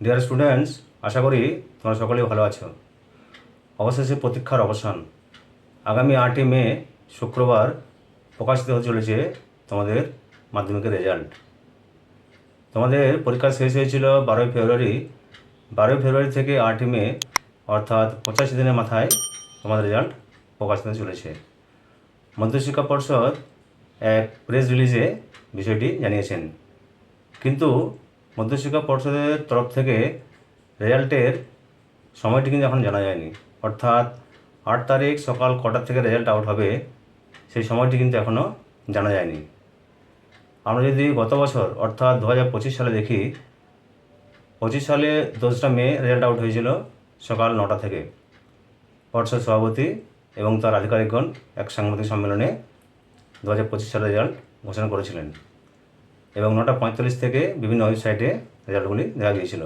Dear students, আশা করি তোমরা সকলেই ভালো আছো। অবশেষে প্রতীক্ষার অবসান। আগামী 8ই মে শুক্রবার প্রকাশিত হতে চলেছে তোমাদের মাধ্যমিকের রেজাল্ট। তোমাদের পরীক্ষা শেষ হয়েছিল 12ই ফেব্রুয়ারি। 12ই ফেব্রুয়ারি থেকে 8ই মে, অর্থাৎ 85 দিনের মাথায় তোমাদের রেজাল্ট প্রকাশিত হতে চলেছে। মধ্যশিক্ষা পর্ষদ এক প্রেস রিলিজে বিষয়টি জানিয়েছেন, কিন্তু মধ্যশিক্ষা পর্ষদের তরফ থেকে রেজাল্টের সময়টি কিন্তু এখন জানা যায়নি। অর্থাৎ 8 তারিখ সকাল কটার থেকে রেজাল্ট আউট হবে সেই সময়টি কিন্তু এখনও জানা যায়নি। আমরা যদি গত বছর অর্থাৎ 2025 সালে দেখি, 25 সালে 2রা মে রেজাল্ট আউট হয়েছিল সকাল 9টা থেকে। পর্ষদ সভাপতি এবং তার আধিকারিকগণ এক সাংবাদিক সম্মেলনে 2025 সালের রেজাল্ট ঘোষণা করেছিলেন এবং 9:45 থেকে বিভিন্ন ওয়েবসাইটে রেজাল্টগুলি দেখা গিয়েছিল।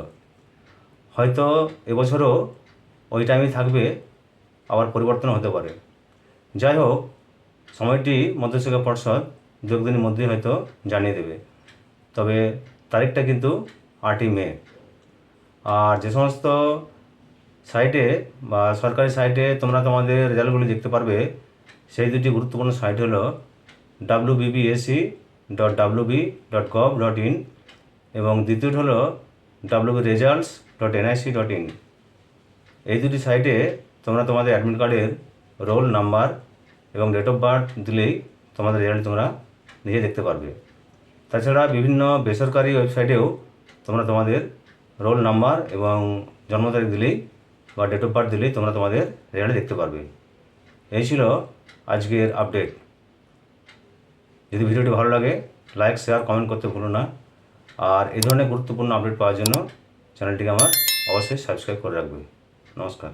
হয়তো এবছরও ওই টাইমই থাকবে, আবার পরিবর্তন হতে পারে। যাই হোক, সময়টি মধ্যশিক্ষা পর্ষদ 2 দিনের মধ্যেই হয়তো জানিয়ে দেবে। তবে তারিখটা কিন্তু 8ই মে। আর যে সমস্ত সাইটে বা সরকারি সাইটে তোমরা তোমাদের রেজাল্টগুলি দেখতে পারবে, সেই দুটি গুরুত্বপূর্ণ সাইট হলো wbbsc.wb.gov.in এবং দ্বিতীয়টি হলো wbresults.nic.in। এই দুটি সাইটে তোমরা তোমাদের অ্যাডমিট কার্ডের রোল নাম্বার এবং ডেট অফ বার্থ দিলেই তোমাদের রেজাল্ট তোমরা নিজে দেখতে পারবে। তাছাড়া বিভিন্ন বেসরকারি ওয়েবসাইটেও তোমরা তোমাদের রোল নাম্বার এবং জন্ম তারিখ দিলেই বা ডেট অফ বার্থ দিলেই তোমরা তোমাদের রেজাল্ট দেখতে পারবে। এই ছিল আজকের আপডেট। যদি ভিডিওটি ভালো লাগে, লাইক, শেয়ার, কমেন্ট করতে ভুলো না। আর এই ধরনের গুরুত্বপূর্ণ আপডেট পাওয়ার জন্য চ্যানেলটিকে আমার অবশ্যই সাবস্ক্রাইব করে রাখবে। নমস্কার।